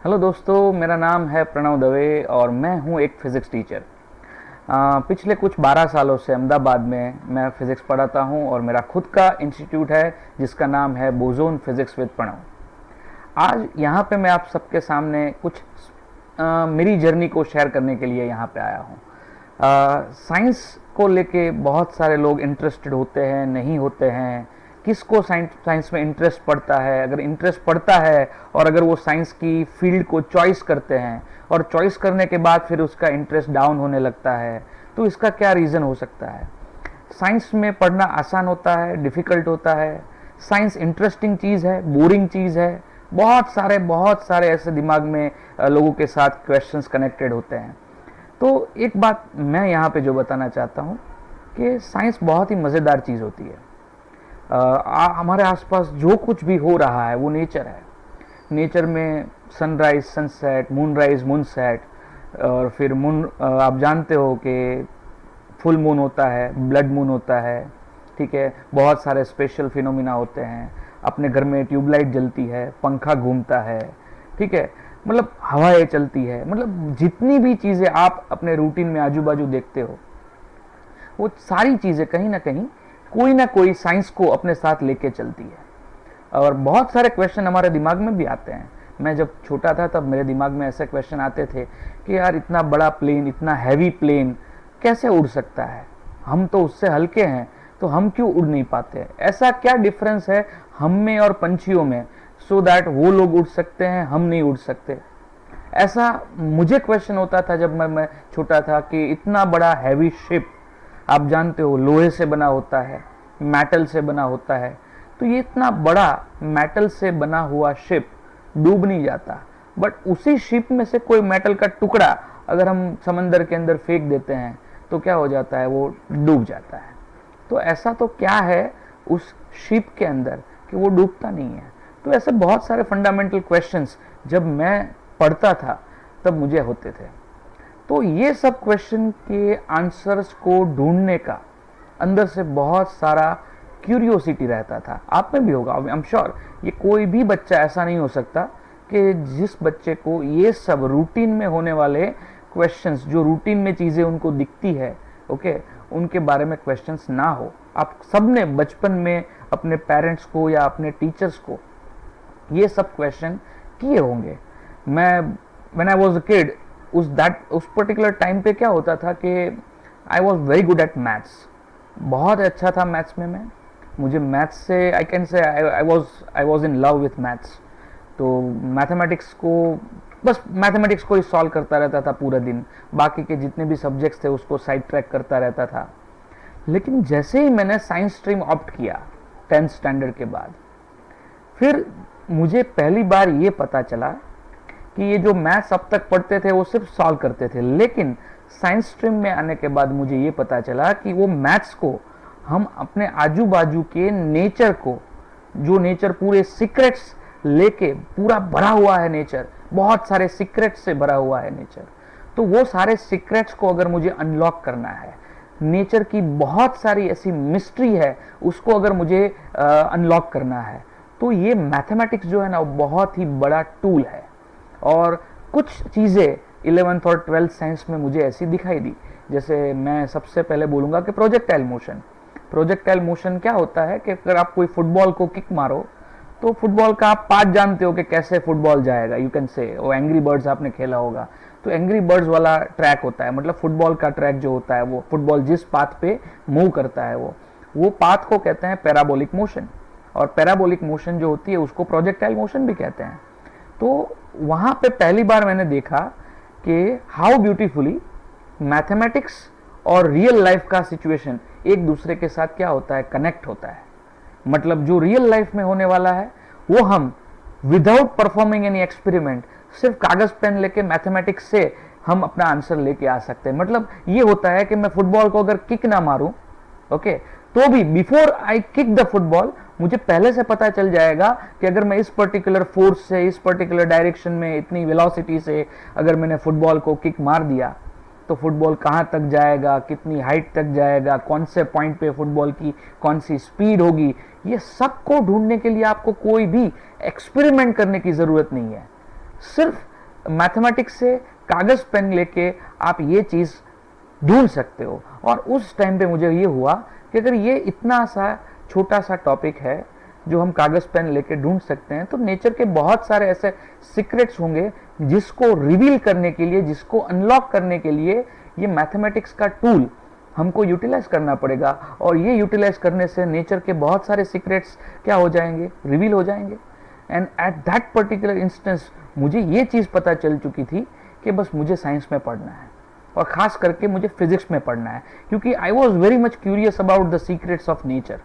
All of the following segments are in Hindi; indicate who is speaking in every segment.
Speaker 1: हेलो दोस्तों, मेरा नाम है प्रणव दवे और मैं हूँ एक फ़िज़िक्स टीचर। पिछले कुछ 12 सालों से अहमदाबाद में मैं फ़िज़िक्स पढ़ाता हूँ और मेरा खुद का इंस्टीट्यूट है जिसका नाम है बोज़ोन फ़िज़िक्स विद प्रणव। आज यहाँ पे मैं आप सबके सामने कुछ मेरी जर्नी को शेयर करने के लिए यहाँ पे आया हूँ। साइंस को लेके बहुत सारे लोग इंटरेस्टेड होते हैं, नहीं होते हैं। किसको साइंस में इंटरेस्ट पड़ता है, अगर इंटरेस्ट पड़ता है और अगर वो साइंस की फील्ड को चॉइस करते हैं और चॉइस करने के बाद फिर उसका इंटरेस्ट डाउन होने लगता है, तो इसका क्या रीज़न हो सकता है। साइंस में पढ़ना आसान होता है, डिफ़िकल्ट होता है। साइंस इंटरेस्टिंग चीज़ है, बोरिंग चीज़ है। बहुत सारे ऐसे दिमाग में लोगों के साथ क्वेश्चंस कनेक्टेड होते हैं। तो एक बात मैं यहाँ पे जो बताना चाहता हूँ कि साइंस बहुत ही मज़ेदार चीज़ होती है। हमारे आसपास जो कुछ भी हो रहा है वो नेचर है। नेचर में सनराइज सनसेट, मूनराइज मूनसेट, और फिर आप जानते हो कि फुल मून होता है, ब्लड मून होता है, ठीक है। बहुत सारे स्पेशल फिनोमिना होते हैं। अपने घर में ट्यूबलाइट जलती है, पंखा घूमता है, ठीक है। मतलब हवाएं चलती है, मतलब जितनी भी चीज़ें आप अपने रूटीन में आजू बाजू देखते हो, वो सारी चीज़ें कहीं ना कोई साइंस को अपने साथ लेके चलती है। और बहुत सारे क्वेश्चन हमारे दिमाग में भी आते हैं। मैं जब छोटा था तब मेरे दिमाग में ऐसे क्वेश्चन आते थे कि यार इतना बड़ा प्लेन, इतना हैवी प्लेन कैसे उड़ सकता है, हम तो उससे हल्के हैं, तो हम क्यों उड़ नहीं पाते। ऐसा क्या डिफरेंस है हम में और पंछियों में, सो दैट वो लोग उड़ सकते हैं, हम नहीं उड़ सकते। ऐसा मुझे क्वेश्चन होता था जब मैं छोटा था कि इतना बड़ा हैवी शिप, आप जानते हो लोहे से बना होता है, मेटल से बना होता है, तो ये इतना बड़ा मेटल से बना हुआ शिप डूब नहीं जाता। बट उसी शिप में से कोई मेटल का टुकड़ा अगर हम समंदर के अंदर फेंक देते हैं तो क्या हो जाता है, वो डूब जाता है। तो ऐसा तो क्या है उस शिप के अंदर कि वो डूबता नहीं है। तो ऐसे बहुत सारे फंडामेंटल क्वेश्चंस जब मैं पढ़ता था तब मुझे होते थे। तो ये सब क्वेश्चन के आंसर्स को ढूंढने का अंदर से बहुत सारा क्यूरियोसिटी रहता था। आप में भी होगा, आई एम श्योर। ये कोई भी बच्चा ऐसा नहीं हो सकता कि जिस बच्चे को ये सब रूटीन में होने वाले क्वेश्चंस, जो रूटीन में चीज़ें उनको दिखती है, ओके, उनके बारे में क्वेश्चंस ना हो। आप सब ने बचपन में अपने पेरेंट्स को या अपने टीचर्स को ये सब क्वेश्चन किए होंगे। मैं when I was a kid, उस पर्टिकुलर टाइम पे क्या होता था कि I was very good at maths. बहुत अच्छा था मैथ्स में मैं। मुझे मैथ्स से आई कैन से I was in love with maths. तो मैथमेटिक्स को, बस मैथमेटिक्स को ही सॉल्व करता रहता था पूरा दिन। बाकी के जितने भी सब्जेक्ट्स थे उसको साइड ट्रैक करता रहता था। लेकिन जैसे ही मैंने साइंस स्ट्रीम ऑप्ट किया 10th स्टैंडर्ड के बाद, फिर मुझे पहली बार ये पता चला कि ये जो मैथ्स अब तक पढ़ते थे वो सिर्फ सॉल्व करते थे। लेकिन साइंस स्ट्रीम में आने के बाद मुझे ये पता चला कि वो मैथ्स को हम अपने आजू बाजू के नेचर को, जो नेचर पूरे सीक्रेट्स लेके पूरा भरा हुआ है, नेचर बहुत सारे सीक्रेट्स से भरा हुआ है नेचर, तो वो सारे सीक्रेट्स को अगर मुझे अनलॉक करना है, नेचर की बहुत सारी ऐसी मिस्ट्री है उसको अगर मुझे अनलॉक करना है, तो ये मैथमेटिक्स जो है ना वो बहुत ही बड़ा टूल है। और कुछ चीज़ें 11th और 12th साइंस में मुझे ऐसी दिखाई दी। जैसे मैं सबसे पहले बोलूँगा कि प्रोजेक्टाइल मोशन। प्रोजेक्टाइल मोशन क्या होता है कि अगर आप कोई फुटबॉल को किक मारो तो फुटबॉल का आप पाथ जानते हो कि कैसे फुटबॉल जाएगा। यू कैन से, वो एंग्री बर्ड्स आपने खेला होगा, तो एंग्री बर्ड्स वाला ट्रैक होता है, मतलब फुटबॉल का ट्रैक जो होता है, वो फुटबॉल जिस पाथ पे मूव करता है वो पाथ को कहते हैं पैराबोलिक मोशन। और पैराबोलिक मोशन जो होती है उसको प्रोजेक्टाइल मोशन भी कहते हैं। तो वहाँ पे पहली बार मैंने देखा कि हाउ ब्यूटीफुली मैथमेटिक्स और रियल लाइफ का सिचुएशन एक दूसरे के साथ क्या होता है, कनेक्ट होता है। मतलब जो रियल लाइफ में होने वाला है वो हम विदाउट परफॉर्मिंग एनी एक्सपेरिमेंट, सिर्फ कागज पेन लेके मैथमेटिक्स से हम अपना आंसर लेके आ सकते हैं। मतलब ये होता है कि मैं फुटबॉल को अगर किक ना मारूं, ओके, तो भी before I kick the football मुझे पहले से पता चल जाएगा कि अगर मैं इस पर्टिकुलर फोर्स से, इस पर्टिकुलर डायरेक्शन में, इतनी वेलोसिटी से अगर मैंने फुटबॉल को किक मार दिया तो फुटबॉल कहाँ तक जाएगा, कितनी हाइट तक जाएगा, कौन से पॉइंट पे फुटबॉल की कौन सी स्पीड होगी। ये सब को ढूंढने के लिए आपको कोई भी एक्सपेरिमेंट करने की ज़रूरत नहीं है। सिर्फ मैथमेटिक्स से कागज पेन लेके आप ये चीज ढूंढ सकते हो। और उस टाइम पे मुझे ये हुआ कि अगर ये इतना सा छोटा सा टॉपिक है जो हम कागज पेन लेके ढूंढ सकते हैं, तो नेचर के बहुत सारे ऐसे सीक्रेट्स होंगे जिसको रिवील करने के लिए, जिसको अनलॉक करने के लिए ये मैथमेटिक्स का टूल हमको यूटिलाइज करना पड़ेगा। और ये यूटिलाइज करने से नेचर के बहुत सारे सीक्रेट्स क्या हो जाएंगे, रिवील हो जाएंगे। And at that particular instance मुझे ये चीज़ पता चल चुकी थी कि बस मुझे साइंस में पढ़ना है, और ख़ास करके मुझे फिजिक्स में पढ़ना है, क्योंकि I was very much curious about the secrets of nature.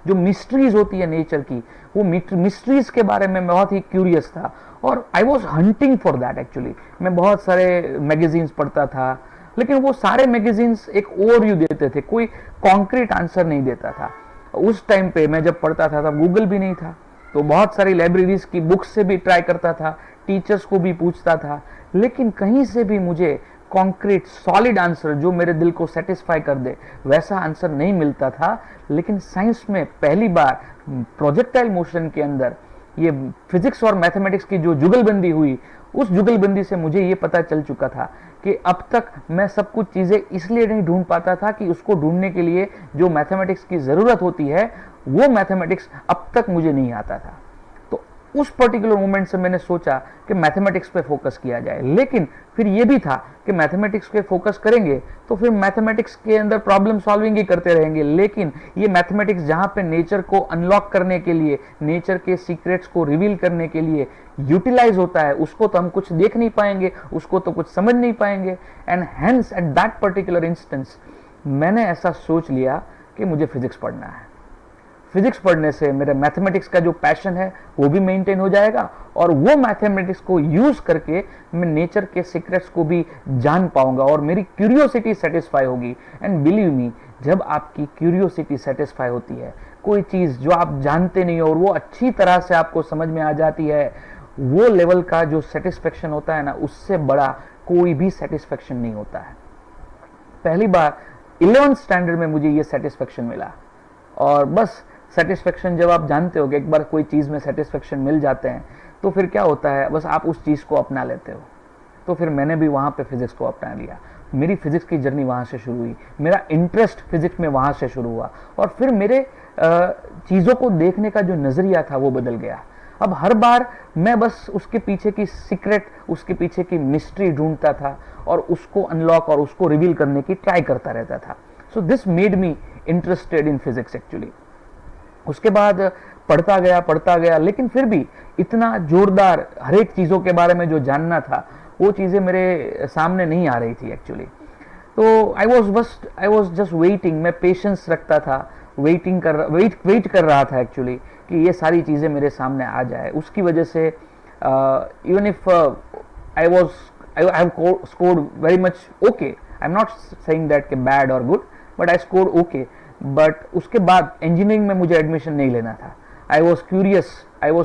Speaker 1: जो मिस्ट्रीज होती है नेचर की, वो मिस्ट्रीज के बारे में मैं बहुत ही क्यूरियस था, और I was hunting for that actually. मैं बहुत सारे मैगजीन्स पढ़ता था, लेकिन वो सारे मैगजीन्स एक ओवरव्यू देते थे, कोई कॉन्क्रीट आंसर नहीं देता था। उस टाइम पे मैं जब पढ़ता था तब गूगल भी नहीं था, तो बहुत सारी लाइब्रेरीज की बुक्स से भी ट्राई करता था, टीचर्स को भी पूछता था, लेकिन कहीं से भी मुझे कॉन्क्रीट सॉलिड आंसर जो मेरे दिल को सेटिस्फाई कर दे वैसा आंसर नहीं मिलता था। लेकिन साइंस में पहली बार प्रोजेक्टाइल मोशन के अंदर ये फिजिक्स और मैथमेटिक्स की जो जुगलबंदी हुई, उस जुगलबंदी से मुझे ये पता चल चुका था कि अब तक मैं सब कुछ चीज़ें इसलिए नहीं ढूंढ पाता था कि उसको ढूंढने के लिए जो मैथमेटिक्स की ज़रूरत होती है वो मैथमेटिक्स अब तक मुझे नहीं आता था। तो उस पर्टिकुलर मोमेंट से मैंने सोचा कि मैथमेटिक्स पे फोकस किया जाए। लेकिन फिर ये भी था कि मैथमेटिक्स पे फोकस करेंगे तो फिर मैथमेटिक्स के अंदर प्रॉब्लम सॉल्विंग ही करते रहेंगे, लेकिन ये मैथमेटिक्स जहाँ पे नेचर को अनलॉक करने के लिए, नेचर के सीक्रेट्स को रिवील करने के लिए यूटिलाइज होता है, उसको तो हम कुछ देख नहीं पाएंगे, उसको तो कुछ समझ नहीं पाएंगे। And hence at that particular instance मैंने ऐसा सोच लिया कि मुझे फिजिक्स पढ़ना है। फिजिक्स पढ़ने से मेरे मैथमेटिक्स का जो पैशन है वो भी मेंटेन हो जाएगा, और वो मैथमेटिक्स को यूज करके मैं नेचर के सीक्रेट्स को भी जान पाऊंगा, और मेरी क्यूरियोसिटी सेटिस्फाई होगी। एंड बिलीव मी, जब आपकी क्यूरियोसिटी सेटिस्फाई होती है, कोई चीज़ जो आप जानते नहीं हो और वो अच्छी तरह से आपको समझ में आ जाती है, वो लेवल का जो सेटिस्फेक्शन होता है ना, उससे बड़ा कोई भी सेटिस्फेक्शन नहीं होता है। पहली बार 11th स्टैंडर्ड में मुझे ये सेटिस्फेक्शन मिला। और बस सेटिस्फेक्शन, जब आप जानते हो कि एक बार कोई चीज़ में सेटिस्फेक्शन मिल जाते हैं तो फिर क्या होता है, बस आप उस चीज़ को अपना लेते हो। तो फिर मैंने भी वहाँ पे फिजिक्स को अपना लिया। मेरी फिजिक्स की जर्नी वहाँ से शुरू हुई, मेरा इंटरेस्ट फिजिक्स में वहाँ से शुरू हुआ, और फिर मेरे चीज़ों को देखने का जो नज़रिया था वो बदल गया। अब हर बार मैं बस उसके पीछे की सीक्रेट, उसके पीछे की मिस्ट्री ढूंढता था और उसको अनलॉक और उसको रिवील करने की ट्राई करता रहता था। So this made me interested in physics actually. उसके बाद पढ़ता गया, लेकिन फिर भी इतना जोरदार हर एक चीज़ों के बारे में जो जानना था वो चीज़ें मेरे सामने नहीं आ रही थी एक्चुअली। तो आई वॉज जस्ट वेटिंग, मैं पेशेंस रखता था, वेट कर रहा था एक्चुअली कि ये सारी चीज़ें मेरे सामने आ जाए। उसकी वजह से even if I have scored very much okay, I am not saying that कि बैड और good, but I scored okay. But उसके बाद इंजीनियरिंग में मुझे एडमिशन नहीं लेना था। I was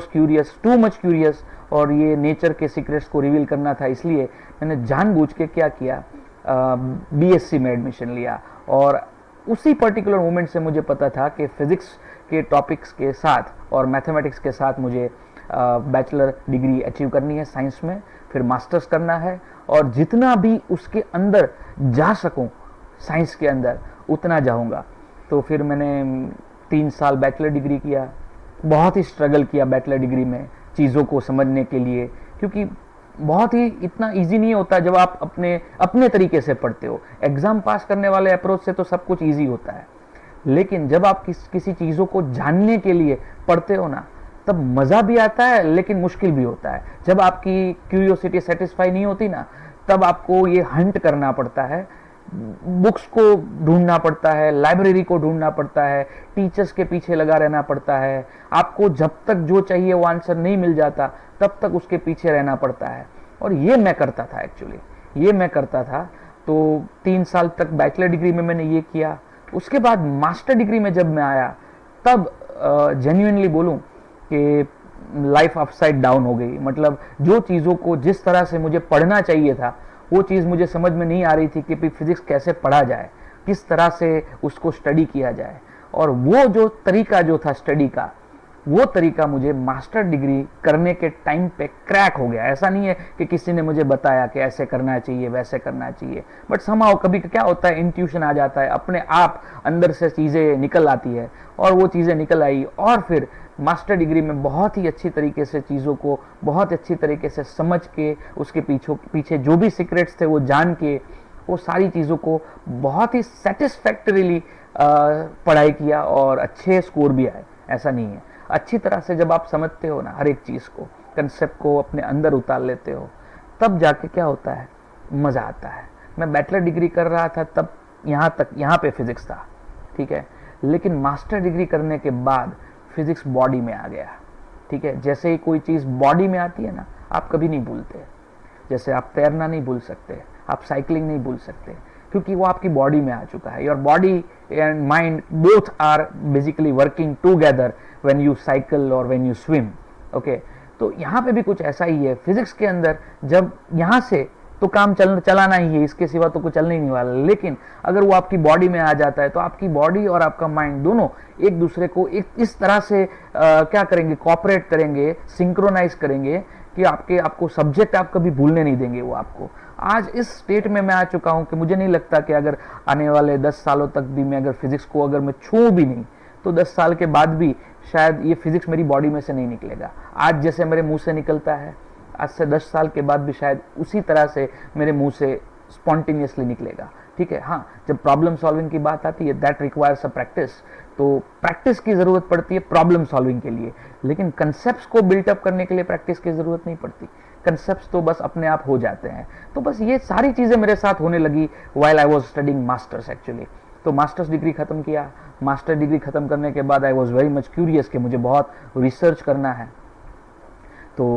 Speaker 1: curious, too much curious, और ये नेचर के सीक्रेट्स को रिवील करना था, इसलिए मैंने जानबूझ के क्या किया, बीएससी में एडमिशन लिया। और उसी पर्टिकुलर मोमेंट से मुझे पता था कि फिजिक्स के टॉपिक्स के साथ और मैथमेटिक्स के साथ मुझे बैचलर डिग्री अचीव करनी है साइंस में, फिर मास्टर्स करना है, और जितना भी उसके अंदर जा सकूं साइंस के अंदर उतना जाऊंगा। तो फिर मैंने 3 साल बैचलर डिग्री किया, बहुत ही स्ट्रगल किया बैचलर डिग्री में चीज़ों को समझने के लिए, क्योंकि बहुत ही इतना इजी नहीं होता जब आप अपने तरीके से पढ़ते हो। एग्ज़ाम पास करने वाले अप्रोच से तो सब कुछ इजी होता है, लेकिन जब आप किसी चीज़ों को जानने के लिए पढ़ते हो ना, तब मज़ा भी आता है लेकिन मुश्किल भी होता है। जब आपकी क्यूरियोसिटी सेटिस्फाई नहीं होती ना, तब आपको ये हंट करना पड़ता है, बुक्स को ढूंढना पड़ता है, लाइब्रेरी को ढूंढना पड़ता है, टीचर्स के पीछे लगा रहना पड़ता है। आपको जब तक जो चाहिए वो आंसर नहीं मिल जाता तब तक उसके पीछे रहना पड़ता है। और ये मैं करता था एक्चुअली, ये मैं करता था। तो 3 साल तक बैचलर डिग्री में मैंने ये किया। उसके बाद मास्टर डिग्री में जब मैं आया, तब जेन्युइनली बोलूं कि लाइफ अपसाइड डाउन हो गई। मतलब जो चीज़ों को जिस तरह से मुझे पढ़ना चाहिए था वो चीज़ मुझे समझ में नहीं आ रही थी कि फिजिक्स कैसे पढ़ा जाए, किस तरह से उसको स्टडी किया जाए। और वो जो तरीका जो था स्टडी का, वो तरीका मुझे मास्टर डिग्री करने के टाइम पे क्रैक हो गया। ऐसा नहीं है कि किसी ने मुझे बताया कि ऐसे करना चाहिए वैसे करना चाहिए, बट समाओ कभी क्या होता है, इंट्यूशन आ जाता है, अपने आप अंदर से चीज़ें निकल आती है, और वो चीज़ें निकल आई, और फिर मास्टर डिग्री में बहुत ही अच्छी तरीके से चीज़ों को बहुत अच्छी तरीके से समझ के, उसके पीछे जो भी सीक्रेट्स थे वो जान के, वो सारी चीज़ों को बहुत ही सेटिस्फैक्टरीली पढ़ाई किया और अच्छे स्कोर भी आए। ऐसा नहीं है, अच्छी तरह से जब आप समझते हो ना हर एक चीज़ को, कंसेप्ट को अपने अंदर उतार लेते हो, तब जाके क्या होता है, मज़ा आता है। मैं बैचलर डिग्री कर रहा था तब यहाँ पे फिजिक्स था, ठीक है, लेकिन मास्टर डिग्री करने के बाद फिजिक्स बॉडी में आ गया, ठीक है। जैसे ही कोई चीज़ बॉडी में आती है ना, आप कभी नहीं भूलते। जैसे आप तैरना नहीं भूल सकते, आप साइकिलिंग नहीं भूल सकते, क्योंकि वो आपकी बॉडी में आ चुका है। Your body and mind both are basically working together when you cycle और व्हेन यू स्विम, ओके। तो यहाँ पे भी कुछ ऐसा ही है फिजिक्स के अंदर। जब यहाँ से तो काम चलाना ही है, इसके सिवा तो कुछ चलने ही नहीं वाला, लेकिन अगर वो आपकी बॉडी में आ जाता है तो आपकी बॉडी और आपका माइंड दोनों एक दूसरे को एक इस तरह से क्या करेंगे, कोऑपरेट करेंगे, सिंक्रोनाइज करेंगे कि आपको सब्जेक्ट आप कभी भूलने नहीं देंगे। वो आपको आज इस स्टेट में मैं आ चुका हूं कि मुझे नहीं लगता कि अगर आने वाले 10 सालों तक भी मैं अगर फिजिक्स को अगर मैं छूं भी नहीं, तो 10 साल के बाद भी शायद ये फिजिक्स मेरी बॉडी में से नहीं निकलेगा। आज जैसे मेरे मुंह से निकलता है, आज से 10 साल के बाद भी शायद उसी तरह से मेरे मुंह से स्पॉन्टेनियसली निकलेगा, ठीक है। हाँ, जब प्रॉब्लम सॉल्विंग की बात आती है, दैट रिक्वायर्स अ प्रैक्टिस, तो प्रैक्टिस की जरूरत पड़ती है प्रॉब्लम सॉल्विंग के लिए, लेकिन कंसेप्ट्स को बिल्टअप करने के लिए प्रैक्टिस की जरूरत नहीं पड़ती। कंसेप्ट्स तो बस अपने आप हो जाते हैं। तो बस ये सारी चीजें मेरे साथ होने लगी while I was studying masters actually. तो मास्टर्स डिग्री खत्म किया। मास्टर डिग्री खत्म करने के बाद I was very much curious कि मुझे बहुत रिसर्च करना है। तो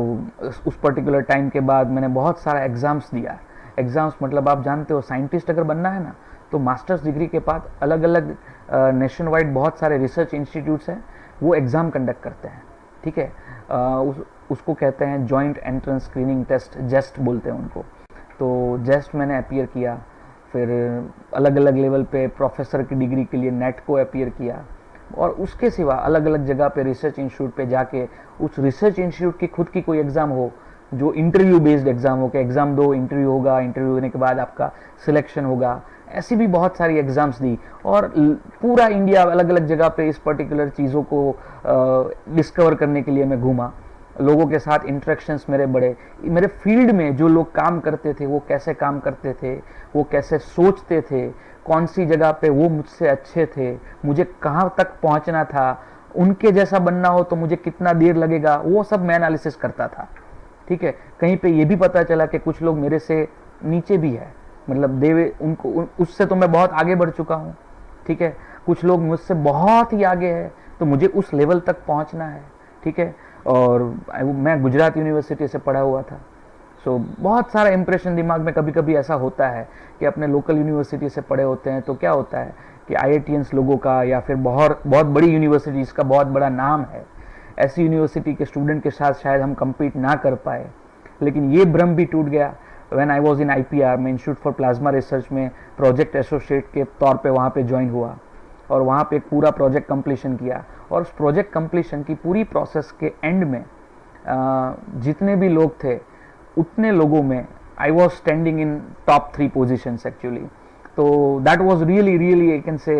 Speaker 1: उस पर्टिकुलर टाइम के बाद मैंने बहुत सारा एग्जाम्स दिया। एग्जाम्स मतलब आप जानते हो, साइंटिस्ट अगर बनना है ना, तो मास्टर्स डिग्री के बाद अलग अलग नेशन वाइड बहुत सारे रिसर्च इंस्टीट्यूट्स हैं, वो एग्ज़ाम कंडक्ट करते हैं, ठीक है। उसको कहते हैं जॉइंट एंट्रेंस स्क्रीनिंग टेस्ट, जेस्ट बोलते हैं उनको। तो जेस्ट मैंने अपीयर किया, फिर अलग अलग लेवल पे प्रोफेसर की डिग्री के लिए नेट को अपीयर किया, और उसके सिवा अलग अलग जगह पे रिसर्च इंस्टीट्यूट पे जाके उस रिसर्च इंस्टीट्यूट की खुद की कोई एग्ज़ाम हो जो इंटरव्यू बेस्ड एग्ज़ाम हो, कि एग्ज़ाम दो, इंटरव्यू होगा, इंटरव्यू होने के बाद आपका सिलेक्शन होगा। ऐसी भी बहुत सारी एग्ज़ाम्स दी, और पूरा इंडिया अलग अलग जगह पे इस पर्टिकुलर चीज़ों को डिस्कवर करने के लिए मैं घूमा। लोगों के साथ इंटरेक्शंस मेरे बड़े, मेरे फील्ड में जो लोग काम करते थे वो कैसे काम करते थे, वो कैसे सोचते थे, कौन सी जगह पे वो मुझसे अच्छे थे, मुझे कहाँ तक पहुँचना था, उनके जैसा बनना हो तो मुझे कितना देर लगेगा, वो सब मैं एनालिसिस करता था, ठीक है। कहीं पे ये भी पता चला कि कुछ लोग मेरे से नीचे भी है, मतलब देवे उनको उससे तो मैं बहुत आगे बढ़ चुका हूँ, ठीक है। कुछ लोग मुझसे बहुत ही आगे है, तो मुझे उस लेवल तक पहुँचना है, ठीक है। और मैं गुजरात यूनिवर्सिटी से पढ़ा हुआ था, सो बहुत सारा इंप्रेशन दिमाग में कभी कभी ऐसा होता है कि अपने लोकल यूनिवर्सिटी से पढ़े होते हैं तो क्या होता है कि IITians लोगों का या फिर बहुत बहुत बड़ी यूनिवर्सिटीज़ का बहुत बड़ा नाम है, ऐसी यूनिवर्सिटी के स्टूडेंट के साथ शायद हम compete ना कर पाए। लेकिन ये भ्रम भी टूट गया when I was in IPR में, इंस्टीट्यूट फॉर प्लाज्मा रिसर्च में प्रोजेक्ट एसोसिएट के तौर पे वहाँ पे ज्वाइन हुआ, और वहाँ पे एक पूरा प्रोजेक्ट कंप्लीशन किया। और उस प्रोजेक्ट कंप्लीशन की पूरी प्रोसेस के एंड में जितने भी लोग थे उतने लोगों में I was standing in top 3 positions actually. तो that was really I can say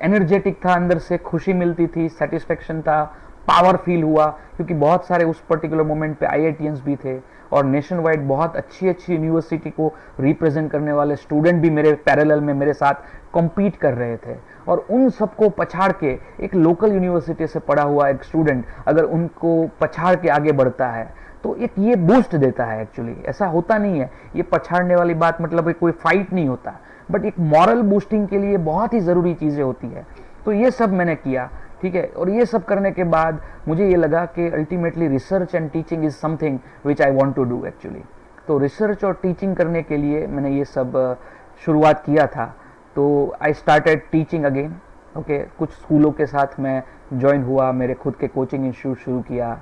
Speaker 1: energetic था, अंदर से खुशी मिलती थी, सेटिस्फेक्शन था, पावर फील हुआ, क्योंकि बहुत सारे उस पर्टिकुलर मोमेंट पे IITians भी थे, और नेशन वाइड बहुत अच्छी अच्छी यूनिवर्सिटी को रिप्रेजेंट करने वाले स्टूडेंट भी मेरे पैरेलल में मेरे साथ कॉम्पीट कर रहे थे। और उन सबको पछाड़ के एक लोकल यूनिवर्सिटी से पढ़ा हुआ एक स्टूडेंट अगर उनको पछाड़ के आगे बढ़ता है तो एक ये बूस्ट देता है। एक्चुअली ऐसा होता नहीं है, ये पछाड़ने वाली बात मतलब कोई फाइट नहीं होता, बट एक मॉरल बूस्टिंग के लिए बहुत ही ज़रूरी चीज़ें होती है। तो ये सब मैंने किया, ठीक है। और ये सब करने के बाद मुझे ये लगा कि ultimately research and teaching is something which I want to do actually. तो रिसर्च और टीचिंग करने के लिए मैंने ये सब शुरुआत किया था। तो I started teaching again, okay. कुछ स्कूलों के साथ मैं ज्वाइन हुआ, मेरे खुद के कोचिंग इंस्टीट्यूट शुरू किया।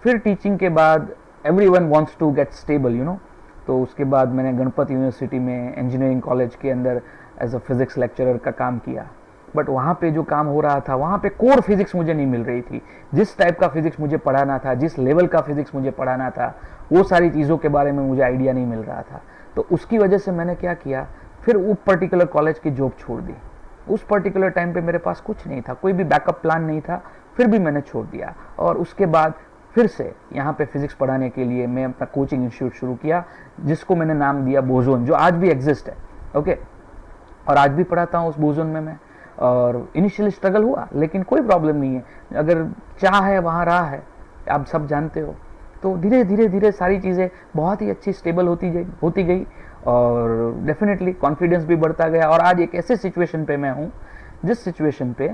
Speaker 1: फिर टीचिंग के बाद everyone wants to get stable, you know. तो उसके बाद मैंने गणपत यूनिवर्सिटी में इंजीनियरिंग कॉलेज के अंदर एज अ फिज़िक्स लेक्चरर का काम किया। बट वहाँ पे जो काम हो रहा था, वहाँ पे कोर फिजिक्स मुझे नहीं मिल रही थी। जिस टाइप का फिजिक्स मुझे पढ़ाना था, जिस लेवल का फिजिक्स मुझे पढ़ाना था, वो सारी चीज़ों के बारे में मुझे आइडिया नहीं मिल रहा था। तो उसकी वजह से मैंने क्या किया, फिर वो पर्टिकुलर कॉलेज की जॉब छोड़ दी। उस पर्टिकुलर टाइम पे मेरे पास कुछ नहीं था, कोई भी बैकअप प्लान नहीं था, फिर भी मैंने छोड़ दिया। और उसके बाद फिर से यहाँ पे फिजिक्स पढ़ाने के लिए मैं अपना कोचिंग इंस्टीट्यूट शुरू किया, जिसको मैंने नाम दिया बोजोन, जो आज भी एग्जिस्ट है। ओके, और आज भी पढ़ाता हूँ उस बोजोन में मैं। और इनिशियली स्ट्रगल हुआ, लेकिन कोई प्रॉब्लम नहीं है, अगर चाह है वहाँ राह है, आप सब जानते हो। तो धीरे धीरे धीरे सारी चीज़ें बहुत ही अच्छी स्टेबल होती गई और डेफिनेटली कॉन्फिडेंस भी बढ़ता गया। और आज एक ऐसे सिचुएशन पे मैं हूँ, जिस सिचुएशन पे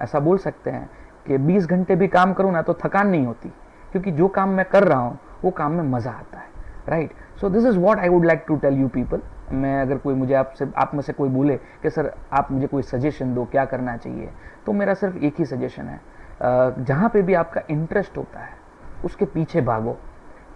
Speaker 1: ऐसा बोल सकते हैं कि 20 घंटे भी काम करूँ ना तो थकान नहीं होती, क्योंकि जो काम मैं कर रहा हूँ वो काम में मज़ा आता है, right. So this is what I would like to tell you people. मैं अगर कोई मुझे आप में से कोई बोले कि सर आप मुझे कोई सजेशन दो क्या करना चाहिए, तो मेरा सिर्फ एक ही सजेशन है, जहाँ पे भी आपका इंटरेस्ट होता है उसके पीछे भागो,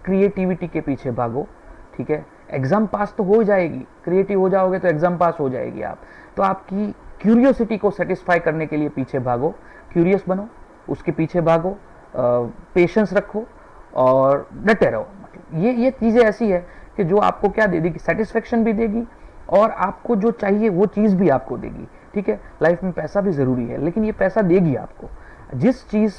Speaker 1: क्रिएटिविटी के पीछे भागो, ठीक है। एग्ज़ाम पास तो हो जाएगी, क्रिएटिव हो जाओगे तो एग्ज़ाम पास हो जाएगी आप। तो आपकी क्यूरियोसिटी को सेटिस्फाई करने के लिए पीछे भागो, क्यूरियस बनो, उसके पीछे भागो, पेशेंस रखो और डटे रहो। मतलब ये चीज़ें ऐसी है कि जो आपको क्या दे देगी, सेटिस्फेक्शन भी देगी और आपको जो चाहिए वो चीज़ भी आपको देगी, ठीक है। लाइफ में पैसा भी ज़रूरी है, लेकिन ये पैसा देगी आपको। जिस चीज़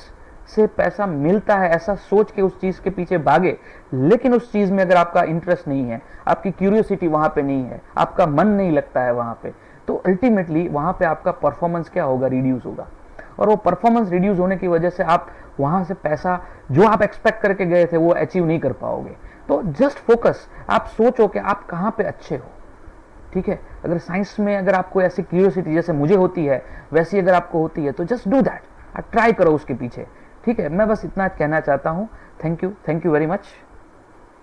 Speaker 1: से पैसा मिलता है ऐसा सोच के उस चीज़ के पीछे भागे, लेकिन उस चीज़ में अगर आपका इंटरेस्ट नहीं है, आपकी क्यूरियोसिटी वहाँ पे नहीं है, आपका मन नहीं लगता है वहाँ पे, तो अल्टीमेटली वहाँ पे आपका परफॉर्मेंस क्या होगा, रिड्यूस होगा। और वो परफॉर्मेंस रिड्यूस होने की वजह से आप वहाँ से पैसा जो आप एक्सपेक्ट करके गए थे वो अचीव नहीं कर पाओगे। तो जस्ट फोकस, आप सोचो कि आप कहाँ पे अच्छे हो, ठीक है। अगर साइंस में अगर आपको ऐसी क्यूरियोसिटी जैसे मुझे होती है वैसी अगर आपको होती है तो जस्ट डू दैट, ट्राई करो उसके पीछे, ठीक है। मैं बस इतना कहना चाहता हूँ। Thank you very much.